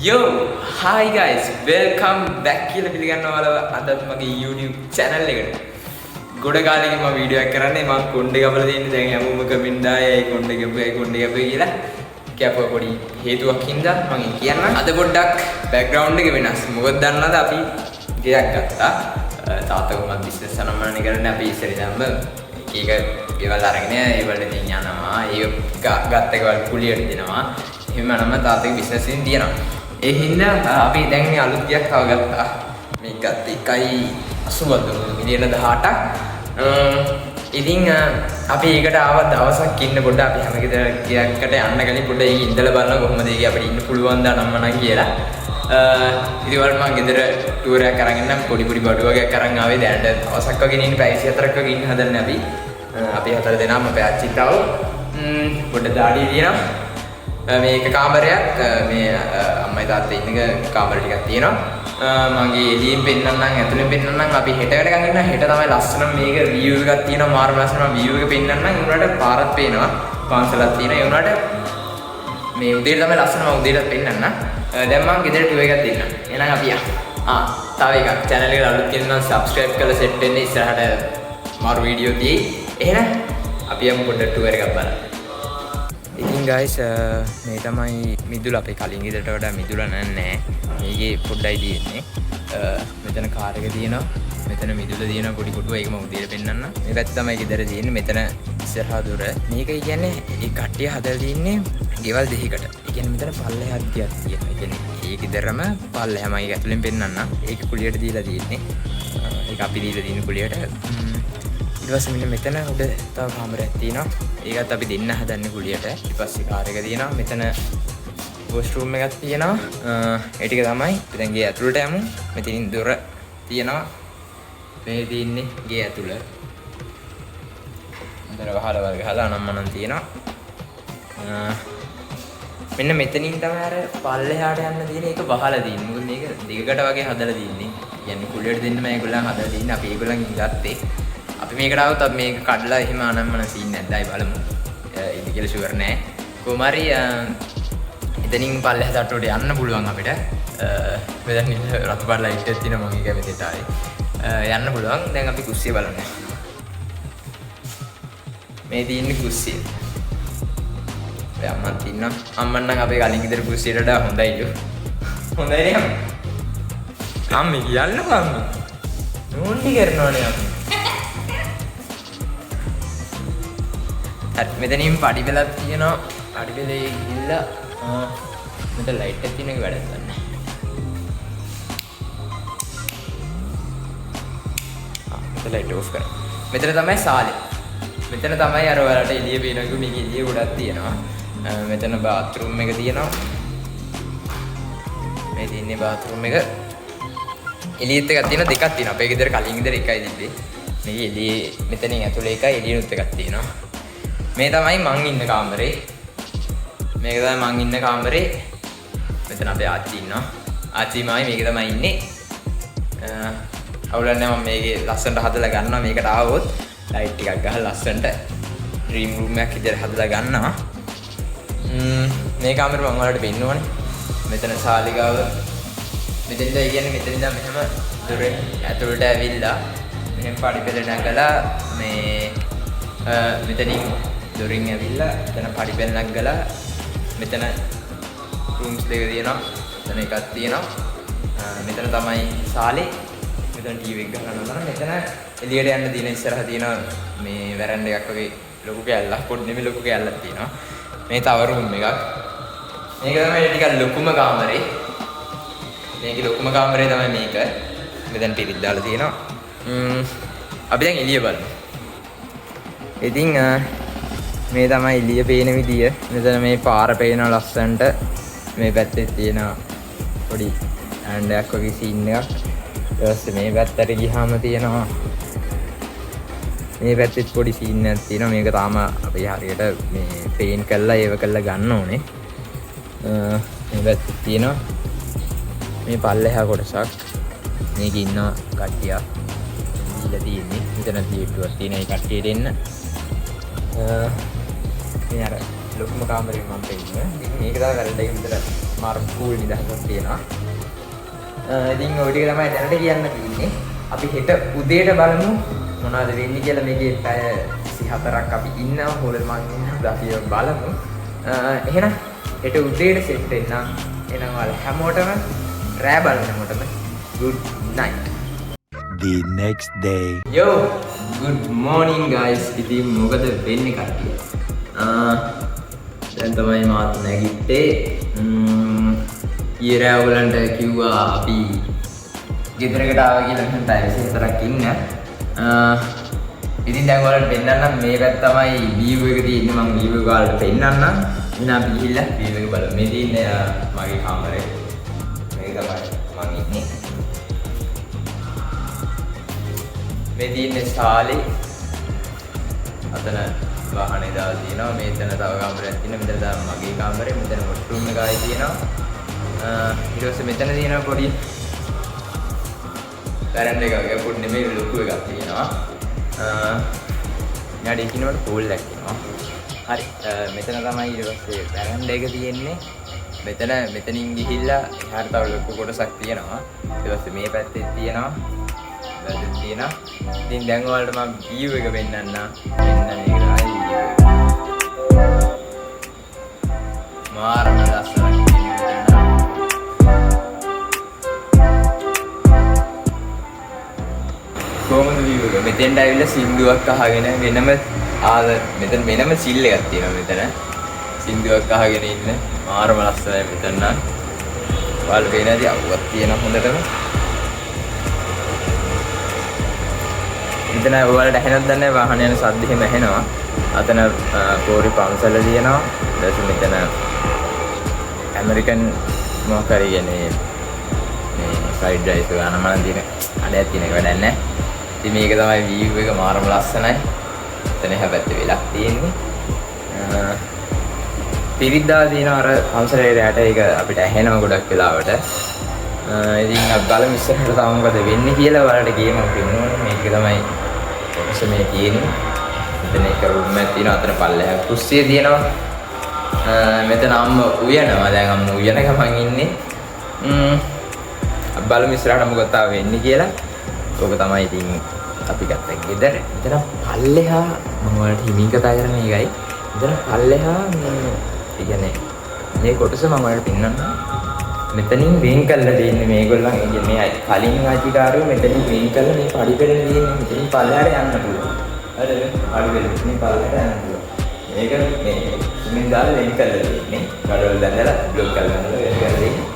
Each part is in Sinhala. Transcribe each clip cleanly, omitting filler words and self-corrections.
Yo, hi guys, welcome back කියලා පිළිගන්නවා ඔයාලව අදත් මගේ YouTube channel එකට. ගොඩ කාලෙකින් මම වීඩියෝ එකක් කරන්නේ මම කොණ්ඩේ කපලා තියෙන්නේ දැන් හැමෝම කමෙන්ට් ආයේ ඒ කොණ්ඩේ කපුවේ කියලා. කැපුව පොඩි හේතුවක් හින්දා මම කියන්නම්. අද පොඩ්ඩක් background එක වෙනස්. මොකද දන්නවද අපි ගෙයක් ගත්තා. තාත්තගේ මම business අනම්මනේ කරන්නේ අපි ඉස්සර ඉඳන්ම ඒක ගෙවල් අරගෙන ඒ වලට යනවා. ඒ ගත්ත ගෙවල් කුලියට දෙනවා. එහෙම නම් තාත්තගේ business එකෙන් තියනවා. ඒ හින්දා අපි දැන් මේ අලුත් ගියක් හවගත්තා. මේක ගත්ත 1.80 මිලියන 18ක්. ඉතින් අපි ඒකට ආව දවසක් ඉන්න පොඩ්ඩ අපි හැම ගියකට යන්න කලින් පොඩ්ඩ ඒක ඉඳලා බලන්න කොහොමද ඒක අපිට ඉන්න පුළුවන් ද නම්මනම් කියලා. ඉතින් වල මම ගෙදර ටුවර් එකක් අරගෙන නම් පොඩි බඩු වගේක් අරන් ආවේ දැන් දවසක් වගේ ඉන්න පැය 24ක් වගේ ඉන්න හදන්නේ අපි හතර දෙනාම අපේ අච්චිත් ආව පොඩ්ඩ දාඩිය දිනනවා. මේක කාමරයක් මේ අම්මයි තාත්තයි ඉන්න කාමර ටිකක් තියෙනවා. මගේ එළියෙන් පෙන්නන්නම් ඇතුලෙන් පෙන්නන්නම් අපි හෙට වැඩ ගන්න හෙට තමයි ලස්සන මේක view එකක් තියෙනවා මාරු ලස්සන view එක පෙන්නන්නම් ඒ උනාට පාරක් පේනවා පාන්සලක් තියෙනවා ඒ උනාට මේ උදේට තමයි ලස්සන මම උදේට පෙන්නන්නම්. දැන් මම ගෙදර ටුවර් එකක් දෙන්නම්. එහෙනම් අපි තව එකක් channel එකට අලුත් කෙනෙක් නම් subscribe කරලා set වෙන්න ඉස්සරහට මාරු වීඩියෝ තියෙයි. එහෙනම් අපි යමු පොඩ්ඩක් ටුවර් එකක් බලන්න. ඉතින් guys මේ තමයි මිදුල අපේ කලින් ගෙදරට වඩා මිදුල නැහැ. මේකේ පොඩ්ඩයි තියෙන්නේ. මෙතන කාර් එක තියෙනවා. මෙතන මිදුල තියෙනවා පොඩි කොටුව ඒක මම උදේට පෙන්නන්නම්. මේ පැත්ත තමයි ගෙදර තියෙන්නේ. මෙතන ඉස්සරහා දොර. මේක කියන්නේ ඒ කට්ටිය හදලා තින්නේ ගෙවල් දෙකකට. ඒ කියන්නේ මෙතන පල්ලෙහාත් ගියක් තියෙනවා. ඒ කියන්නේ ඒ ගෙදරම පල්ලෙහාම ඒක ඇතුලෙන් පෙන්නන්නම්. ඒක කුලියට දීලා තියෙන්නේ. ඒක අපි දීලා තියෙන කුලියට. ඊට පස්සේ මෙන්න මෙතන උඩ තව කාමරයක් තියෙනවා. ඒකත් අපි දෙන්න හදන්නේ කුලියට. ඊට පස්සේ කාර් එක තියෙනවා. මෙතන වොෂ්රූම් එකක් තියෙනවා. ඒ ටික තමයි. දැන් ගේ ඇතුළට යමු. මෙතනින් දොර තියෙනවා. මේ තියෙන්නේ ගේ ඇතුළ. දොර වහලා ගහලා අනම්මනම් තියෙනවා. මෙන්න මෙතනින් තමයි අර පල්ලෙහාට යන්න තියෙන එක වහලා තියෙන්නේ. මොකද මේක දිගකට වගේ හදලා තියෙන්නේ. කියන්නේ කුලියට දෙන්න මම ඒගොල්ලන් හදලා තින්නේ. අපි ඒගොල්ලන් ගත්තේ. අපි මේකට આવුත් අපි මේක කඩලා එහෙම අනම්මන සීන් නැද්දයි බලමු. ඉතින් කියලා ෂුවර් නෑ. කොහොම හරි එතනින් පල්ලෙහාට අට්ටුවට යන්න පුළුවන් අපිට. මෙතන රතු පාට ලයිට් එකක් තියෙනවා මම ඒක මෙතෙන්ට ආවේ. යන්න පුළුවන්. දැන් අපි කුස්සිය බලමු. මේ තියෙන්නේ කුස්සිය. ඔය අම්මත් ඉන්නවා. අම්මන් නම් අපේ කලින් ගෙදර කුස්සියට වඩා හොඳයිලු. හොඳයි නේ අම්මා. අම්මේ කියන්නකෝ අම්මා. නෝන්ටි කරනවනේ අම්මා. මෙතනින් පඩි පෙළක් තියෙනවා. පඩි පෙළේ ගිහිල්ලා මෙතන ලයිට් එකක් තියෙන එක වැඩක් ගන්න. මෙතන ලයිට් ඔෆ් කරා. මෙතන තමයි සාලේ. මෙතන තමයි අර ඔයාලට එළිය පේනකෝ මේක එළිය ගොඩක් තියෙනවා. මෙතන බාත්රූම් එක තියෙනවා. මේ තියෙන්නේ බාත්රූම් එක. එළියෙත් එකක් තියෙනවා දෙකක් තියෙනවා. අපේ ගෙදර කලින් ගෙදර එකයි තිබ්බේ. මේක එළියේ මෙතනින් ඇතුලේ එකයි එළියෙත් එකක් තියෙනවා. මේ තමයි මං ඉන්න කාමරේ. මේක තමයි මං ඉන්න කාමරේ. මෙතන අපේ ආච්චි ඉන්නවා. ආච්චිමයි මේක තමයි ඉන්නේ. අවුලන්නේ මම මේකේ ලස්සනට හදලා ගන්නවා. මේකට ආවොත් ලයිට් ටිකක් ගහලා ලස්සනට ඩ්‍රීම් රූම් එකක් විදිහට හදලා ගන්නවා. මේ කාමරේ මම ඔයාලට පෙන්නන්න ඕනේ. මෙතන ශාලිකාව. මෙතනද කියන්නේ මෙතන ඉඳන් මෙහෙම දොරෙන් ඇතුළට ඇවිල්ලා මෙහෙම පඩි පෙළ නැගලා මේ මෙතනින් දොරින් ඇවිල්ලා එතන පඩි පෙළ නැගලා මෙතන රූම්ස් දෙක තියෙනවා. එතන එකක් තියෙනවා. මෙතන තමයි සාලේ. මෙතන ටීවී එක ගන්න ඕන. මෙතන එළියට යන්න දින ඉස්සරහ තියෙන මේ වැරන්ඩ එකක් වගේ ලොකු කැල්ලක් පොඩි නෙමෙයි ලොකු කැල්ලක් තියෙනවා. මේ තව රූම් එකක්. මේක තමයි ටිකක් ලොකුම කාමරේ. මේකේ ලොකුම කාමරේ තමයි මේක. මෙතන ටීවී දාලා තියෙනවා. අපි දැන් එළිය බලමු. ඉතින් මේ තමයි එළිය පේන විදිය. මෙතන මේ පාර පේන ලස්සනට මේ පැත්තේ තියෙන පොඩි ඇන්ඩයක් වගේ සීන් එකක්. ඊට පස්සේ මේ පැත්තට ගියාම තියෙනවා මේ පැත්තෙත් පොඩි සීන් එකක් තියෙනවා. මේක තාම අපි හරියට මේ පේන්ට් කරලා ඒව කරලා ගන්න ඕනේ. මේ පැත්තේ තියෙනවා මේ පල්ලෙහා කොටසක්. මේක ඉන්න කට්ටිය දීලා තියෙන්නේ. මෙතන තියෙට්ටුවක් තියෙන ඒ කට්ටියට එන්න. මේ අර ලොකුම කාමරේ මම පෙන්නන්නේ. මේක තමයි වැරද්ද එක විතර මාර කූල් නිදහසක් තියෙනවා. ඉතින් ඔය ටික තමයි දැනට කියන්න තියෙන්නේ. අපි හෙට උදේට බලමු මොනවද වෙන්නේ කියලා. මේකේ පැය 24ක් අපි ඉන්නවා හොල් මං ඉන්නවා අපි බලමු. එහෙනම් හෙට උදේට සෙට් වෙන්න. එහෙනම් ඔයාලා හැමෝටම රෑ බලනකොටම good night. The next day. Yo, good morning guys. ඉතින් මොකද වෙන්නේ කට්ටිය? දැන් තමයි මාත් නැගිට්ටේ. ඊරෑ ඔයගලන්ට කිව්වා අපි ගෙදරකට ආවා කියලා මම පැය 24ක් ඉන්න. ඉතින් දැන් ඔයාලට පෙන්නන්නම් මේ පැත්ත තමයි view එක තියෙන්නේ. මම view එක ඔයාලට පෙන්නන්නම්. එහෙනම් අපි ගිහිල්ලා view එක බලමු. මේ තියෙන්නේ මගේ කාමරේ. මේක තමයි මම ඉන්නේ. මේ තියෙන්නේ ශාලේ. අතන වාහනේ දාලා තියෙනවා. මෙතන තව කාමරයක් තියෙනවා. මෙතන තමයි මගේ කාමරේ. මෙතන වොෂ්රූම් එකයි තියෙනවා. ඊට පස්සේ මෙතන තියෙනවා පොඩි වැරන්ඩ එකක්. ඒක පොඩි නෙමෙයි ලොකු එකක් තියෙනවා. ඊට ඉක්ිනවට පූල් එකක් තියෙනවා. හරි. මෙතන තමයි ඊට පස්සේ වැරන්ඩ එක තියෙන්නේ. මෙතනින් ගිහිල්ලා එහාට තව ලොකු කොටසක් තියෙනවා. ඊට පස්සේ මේ පැත්තේ තියෙනවා. වැරද්ද තියෙනවා. ඉතින් දැන් ඔයාලට මම view එක පෙන්නන්න. මෙන්න මේක තමයි view එක. මාරම ලස්සනයි. කොහොමද view එක? මෙතෙන්ට ඇවිල්ලා සින්දුවක් අහගෙන වෙනම මෙතන වෙනම සිල් එකක් තියෙනවා මෙතන. සින්දුවක් අහගෙන ඉන්න මාරම ලස්සනයි මෙතන නම්. ඔයාලා පේනදී අවුවක් තියෙනවා හොඳටම. මෙතන ඔයාලට ඇහෙනවද දන්නේ නැහැ වාහන යන සද්ද එහෙම ඇහෙනවා. අතන පොරි පන්සල තියෙනවා. ඊට මෙතන ඇමරිකන් මොකක් හරි කියන්නේ මේ ෆ්‍රයිඩ් රයිස් ගන්න මම තියෙන අඩයක් තියෙන එක වැඩක් නැහැ. ඉතින් මේක තමයි view එක මාරම ලස්සනයි. එතන හැබැයි වෙලක් තියෙන්නේ. පිරිද්දා තියෙන අර හම්සලේ රැට ඒක අපිට ඇහෙනවා ගොඩක් වෙලාවට. ඉතින් අපි බලමු ඉස්සරහට තව මොකද වෙන්නේ කියලා ඔයාලට ගේම පෙන්නනවා. මේක තමයි කොහොමද මේ තියෙන්නේ. මෙතන එක රූම් එකක් තියෙනවා. අතන පල්ලෙහා කුස්සිය තියෙනවා. මෙතන අම්ම උයනවා. දැන් අම්ම උයන ගමන් ඉන්නේ. අපි බලමු ඉස්සරහට මොකද වෙන්නේ කියලා. ඕක තමයි ඉතින් අපි ගත්ත ගෙදර. මෙතන පල්ලෙහා මම ඔයාලට හිමින් කතා කරන්නේ ඒකයි. මෙතන පල්ලෙහා මේ කියන්නේ මේ කොටස මම ඔයාලට පෙන්නන්නම්. මෙතනින් වෙන් කරලා තියෙන්නේ මේගොල්ලන් මේ කලින් අධිකාරියෝ මෙතනින් වෙන් කරලා මේ පඩි පෙරෙන් තියෙන්නේ මෙතනින් පල්ලෙහාට යන්න පුළුවන්. හරිද? පඩි පෙරෙන් මේ පල්ලෙහාට යන්න පුළුවන්. මේක මේ සිමෙන් දාලා වෙන් කරලා තියෙන්නේ. ගඩොල් දැඳලා බ්ලොක් කරලා වෙන් කරලා තියෙන්නේ.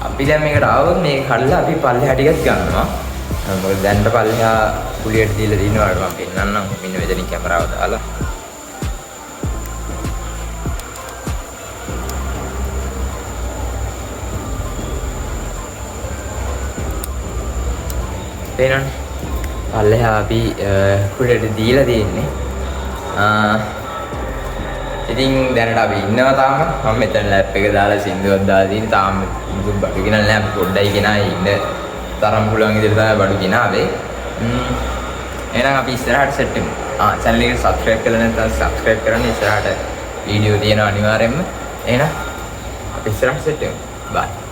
අපි දැන් මේකට ආවොත් මේක කඩලා අපි පල්ලෙහා ටිකක් ගන්නවා. මොකද දැන්ට පල්ලෙහා කුලියට දීලා දිනනවා මම පෙන්නන්නම්. මෙන්න මෙතනින් කැමරාව දාලා. පේනවනේ. පල්ලෙහා අපි කුලියට දීලා තියෙන්නේ. ඉතින් දැනට අපි ඉන්නවා තාම. මම මෙතන ලැප් එක දාලා සින්දුවක් දාලා තියෙන තාම මුකුත් බඩු ගෙනල්ලා නැහැ. අපි පොඩ්ඩයි ගෙනාවේ ඉන්න තරම් පුළුවන් විදිහට තමයි බඩු ගෙනාවේ. එහෙනම් අපි ඉස්සරහට සෙට් වෙමු. channel එක subscribe කරලා නැත්නම් subscribe කරන්න. ඉස්සරහට වීඩියෝ තියෙනවා අනිවාර්යෙන්ම. එහෙනම් අපි ඉස්සරහට සෙට් වෙමු. bye.